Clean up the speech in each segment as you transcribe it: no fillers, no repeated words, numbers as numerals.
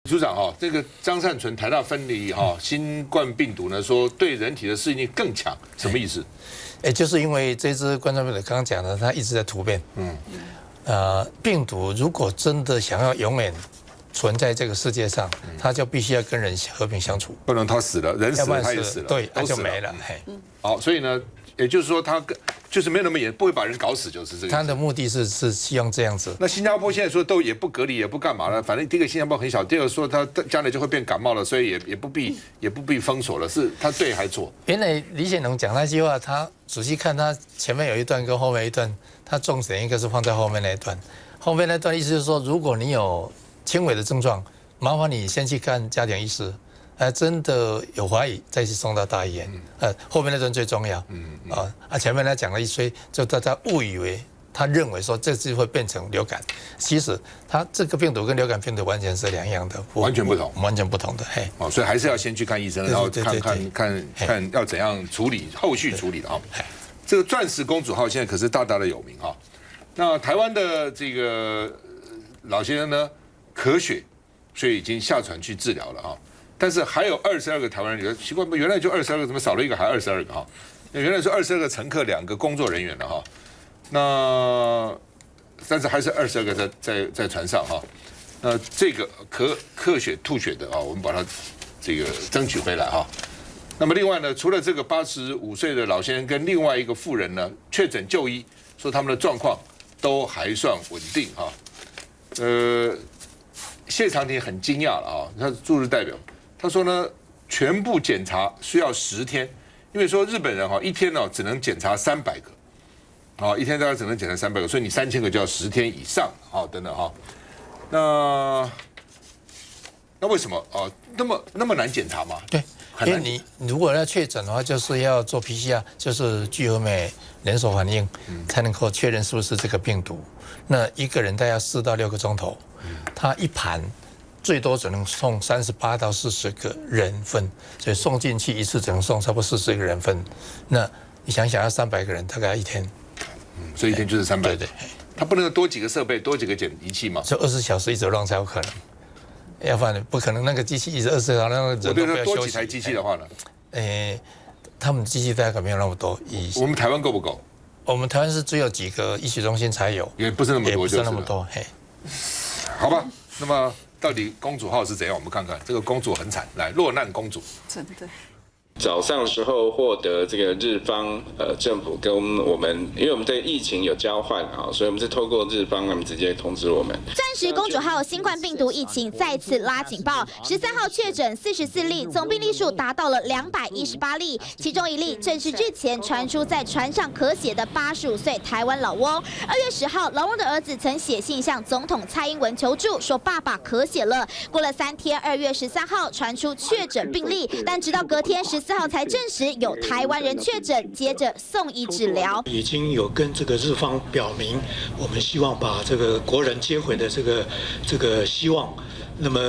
组长哈，这个张善存台大分离哈，新冠病毒呢说对人体的适应力更强，什么意思？就是因为这支冠状病毒刚刚讲的，它一直在突变。病毒如果真的想要永远存在这个世界上，它就必须要跟人和平相处，不能它死了，人死了它也死了，对，它就没了。好，所以呢，也就是说它就是没有那么严，不会把人搞死，就是这个。它的目的是希望这样子。那新加坡现在说都也不隔离，也不干嘛了，反正第一个新加坡很小，第二个说它将来就会变感冒了，所以也不必封锁了，是它对还错？原来李显龙讲那句话，他仔细看他前面有一段跟后面一段，他重点应该是放在后面那一段。后面那段意思就是说，如果你有轻微的症状，麻烦你先去看家庭医师。真的有怀疑，再去送到大医院。后面那段最重要。前面他讲了一堆，就大家误以为他认为说这次会变成流感，其实他这个病毒跟流感病毒完全是两样的，完全不同，完全不同的。所以还是要先去看医生，然后看要怎样处理，后续处理的啊。这个钻石公主号现在可是大大的有名哈。那台湾的这个老先生呢，咳血，所以已经下船去治疗了哈。但是还有22个台湾人，奇怪，原来就22个，怎么少了一个还22个哈？原来是22个乘客，2个工作人员了哈。但是还是22个在船上哈。那这个咳血吐血的啊，我们把它这个争取回来哈。那么另外呢，除了这个85岁的老先生跟另外一个妇人呢确诊就医，说他们的状况都还算稳定哈。谢长廷很惊讶了啊，他是驻日代表。他说呢，全部检查需要10天，因为说日本人哈一天呢只能检查300个，一天大概只能检查300个，所以你3000个就要10天以上啊，等等哈。那为什么那么难检查吗？对，因为你如果要确诊的话，就是要做 PCR， 就是聚合酶连锁反应，才能够确认是不是这个病毒。那一个人大概要4到6个钟头，他一盘。最多只能送38到40个人份，所以送进去一次只能送差不多40个人份。那你想想，要300个人，大概1天，所以1天就是300。对，他不能多几个设备，多几个仪器嘛？就20小时一直让才有可能，要不然不可能那个机器一直20小时，那个人都不要休息。多几台机器的话呢？他们机器大概没有那么多。我们台湾够不够？我们台湾是只有几个医学中心才有，也不是那么多，也不是那么多。好吧，那么。到底公主号是怎样？我们看看，这个公主很惨，来落难公主。真的。早上的时候获得这个日方政府跟我们，因为我们对疫情有交换啊，所以我们是透过日方他们直接通知我们。钻石公主号新冠病毒疫情再次拉警报，13号确诊44例，总病例数达到了218例，其中1例正是日前传出在船上咳血的85岁台湾老翁。2月10号，老翁的儿子曾写信向总统蔡英文求助，说爸爸咳血了。过了3天，2月13号传出确诊病例，但直到隔天14号才证实有台湾人确诊，接着送医治疗。已经有跟这个日方表明，我们希望把这个国人接回的这个希望。那么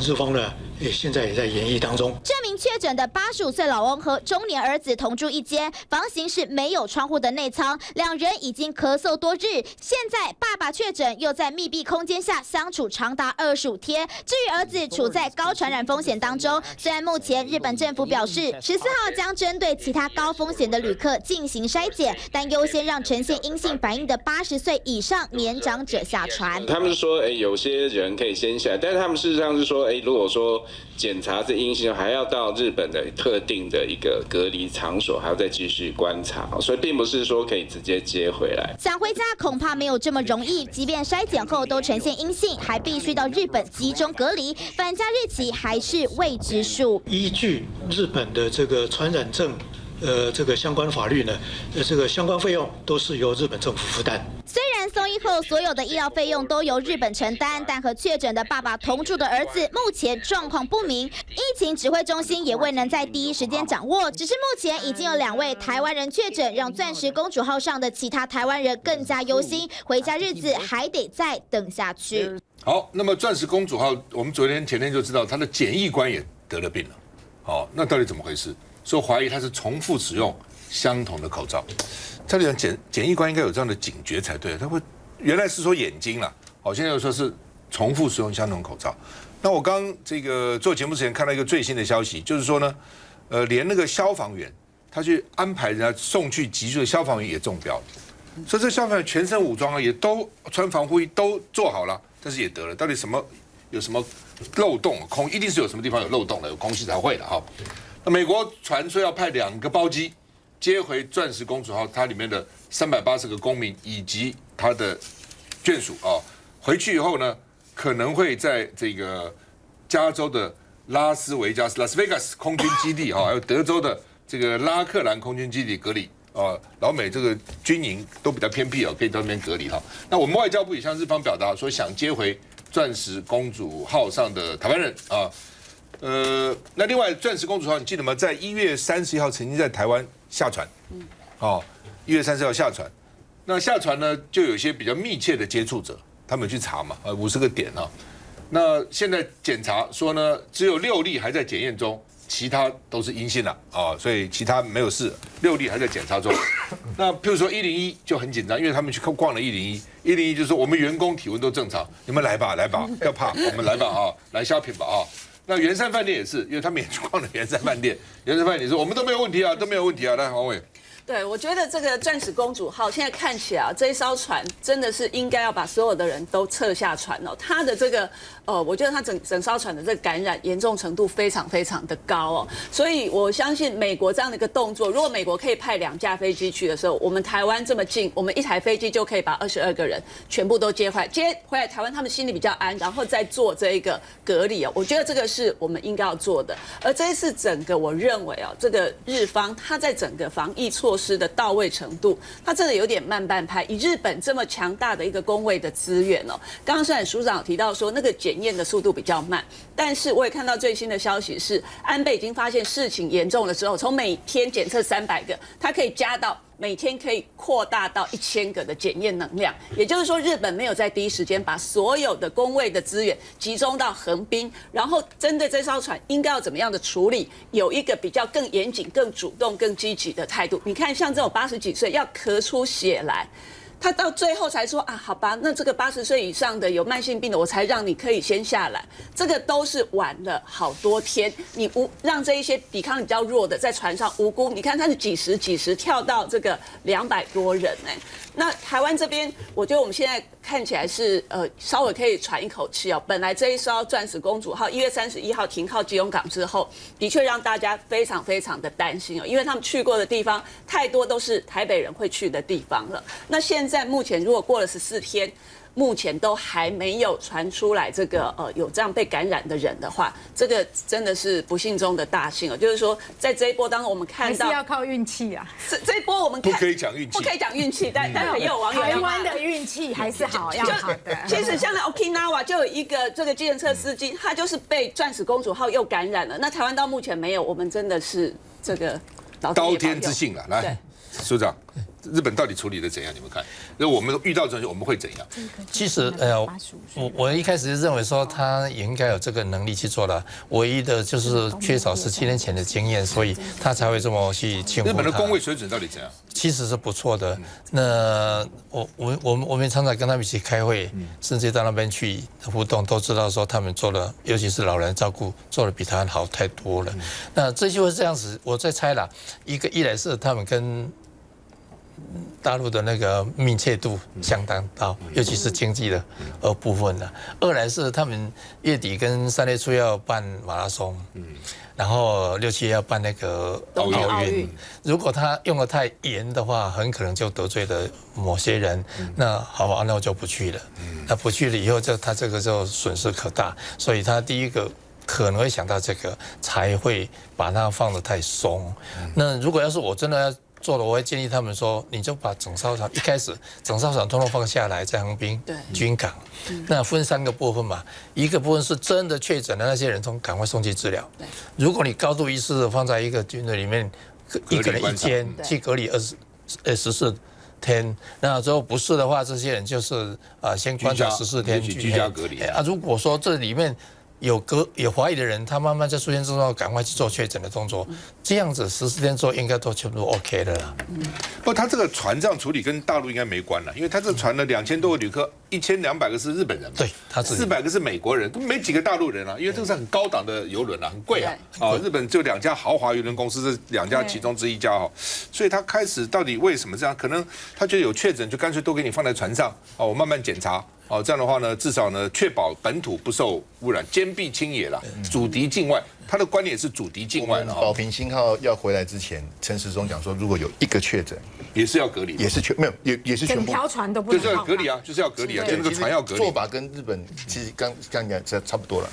日方呢，现在也在研议当中。这名确诊的85岁老翁和中年儿子同住一间，房型是没有窗户的内舱，2人已经咳嗽多日。现在爸爸确诊，又在密闭空间下相处长达25天。至于儿子处在高传染风险当中，虽然目前日本政府表示14号将针对其他高风险的旅客进行筛检，但优先让呈现阴性反应的80岁以上年长者下船。他们是说，有些人可以先下来，但是他们事实上是说，如果说检查是阴性，还要到日本的特定的一个隔离场所，还要再继续观察，所以并不是说可以直接接回来。想回家恐怕没有这么容易，即便筛检后都呈现阴性，还必须到日本集中隔离，返家日期还是未知数。依据日本的这个传染症。这个相关法律呢，这个相关费用都是由日本政府负担。虽然送医后所有的医疗费用都由日本承担，但和确诊的爸爸同住的儿子目前状况不明，疫情指挥中心也未能在第一时间掌握。只是目前已经有2位台湾人确诊，让钻石公主号上的其他台湾人更加忧心，回家日子还得再等下去。好，那么钻石公主号，我们昨天前天就知道，她的检疫官也得了病了。好，那到底怎么回事？说怀疑他是重复使用相同的口罩，照理讲检疫官应该有这样的警觉才对。他会原来是说眼睛啦，现在又说是重复使用相同口罩。那我刚这个做节目之前看到一个最新的消息，就是说呢，连那个消防员他去安排人家送去急救的消防员也中标了，所以这消防员全身武装啊，也都穿防护衣都做好了，但是也得了，到底有什么漏洞？一定是有什么地方有漏洞的，有空隙才会的哈。那美国传说要派2个包机接回钻石公主号，它里面的380个公民以及他的眷属啊，回去以后呢，可能会在这个加州的拉斯维加斯 （Las Vegas） 空军基地哈，还有德州的这个拉克兰空军基地隔离啊。老美这个军营都比较偏僻啊，可以到那边隔离哈。那我们外交部也向日方表达说，想接回钻石公主号上的台湾人啊。那另外钻石公主号，你记得吗？在1月31号曾经在台湾下船，哦，1月30号下船。那下船呢，就有一些比较密切的接触者，他们去查嘛，50个点啊。那现在检查说呢，只有6例还在检验中，其他都是阴性了啊，所以其他没有事，6例还在检查中。那譬如说101就很紧张，因为他们去逛了101就说我们员工体温都正常，你们来吧，不要怕，我们来吧啊，来 shopping 吧啊。那圆山饭店也是，因为他们也去逛了圆山饭店，圆山饭店说我们都没有问题啊，都没有问题啊。来，黄伟。对，我觉得这个钻石公主号现在看起来这一艘船真的是应该要把所有的人都撤下船哦。它的这个我觉得它整艘船的这个感染严重程度非常非常的高哦。所以我相信美国这样的一个动作，如果美国可以派2架飞机去的时候，我们台湾这么近，我们1台飞机就可以把22个人全部都接回来台湾，他们心里比较安，然后再做这一个隔离哦。我觉得这个是我们应该要做的。而这一次整个我认为这个日方它在整个防疫措施的到位程度，它真的有点慢半拍。以日本这么强大的一个公卫的资源哦，刚刚虽然署长有提到说那个检验的速度比较慢，但是我也看到最新的消息是，安倍已经发现事情严重的时候，从每天检测300个，它可以加到每天可以扩大到1000个的检验能量，也就是说，日本没有在第一时间把所有的公卫的资源集中到横滨，然后针对这艘船应该要怎么样的处理，有一个比较更严谨、更主动、更积极的态度。你看，像这种80几岁要咳出血来，他到最后才说啊，好吧，那这个80岁以上的有慢性病的，我才让你可以先下来。这个都是晚了好多天，你让这一些抵抗力比较弱的在船上无辜，你看他是几时跳到这个200多人哎。那台湾这边，我觉得我们现在看起来是稍微可以喘一口气哦。本来这一艘钻石公主号1月31号停靠基隆港之后，的确让大家非常非常的担心哦，因为他们去过的地方太多都是台北人会去的地方了。那现在目前如果过了14天，目前都还没有传出来这个有这样被感染的人的话，这个真的是不幸中的大幸哦。就是说，在这一波当中，我们看到还是要靠运气啊。这一波我们不可以讲运气，不可以讲运气，但也有网友台湾的运气还是好，要好的。其实像在 Okinawa 就有一个这个计程车司机，他就是被钻石公主号又感染了。那台湾到目前没有，我们真的是这个刀天之幸了。来，署长。日本到底处理的怎样？你们看，那我们遇到这种我们会怎样？其实我一开始认为说他也应该有这个能力去做的，唯一的就是缺少17年前的经验，所以他才会这么去庆祝。日本的公卫水准到底怎样？其实是不错的。那我们常常跟他们一起开会，甚至到那边去互动，都知道说他们做的，尤其是老人照顾做的比台湾好太多了。那这就会这样子，我在猜啦，一来是他们跟大陆的那个密切度相当高，尤其是经济的部分的。2来是他们月底跟3月初要办马拉松，然后6、7月要办那个奥运。如果他用得太严的话，很可能就得罪了某些人。那好吧，那我就不去了。那不去了以后，他这个就损失可大。所以他第一个可能会想到这个，才会把它放得太松。那如果要是我真的要做了，我会建议他们说，你就把整艘船一开始整艘船通通放下来，在横滨军港，那分3个部分嘛。一个部分是真的确诊的那些人，赶快送去治疗。如果你高度医师的放在一个军队里面，一个人1间去隔离14天，那之后不是的话，这些人就是先观察14天，居家隔离如果说这里面有怀疑的人，他慢慢在出现症状，赶快去做确诊的动作，这样子14天做应该都全部 OK 的啦。不，他这个船这样处理跟大陆应该没关了，因为他这船的2000多个旅客，1200个是日本人嘛，对，他自己400个是美国人，没几个大陆人啊，因为这个是很高档的邮轮啊，很贵啊。日本就2家豪华邮轮公司，这2家其中之一家哦，所以他开始到底为什么这样？可能他觉得有确诊，就干脆都给你放在船上哦，我慢慢检查。这样的话呢，至少呢确保本土不受污染，坚壁清野啦，阻敌境外。他的观点是阻敌境外了。保平星号要回来之前，陈时中讲说，如果有1个确诊，也是要隔离，也是没有，也是全部整条船都不就能是要隔离啊，就是要隔离啊，就那个船要隔离。做法跟日本其实刚讲差不多了。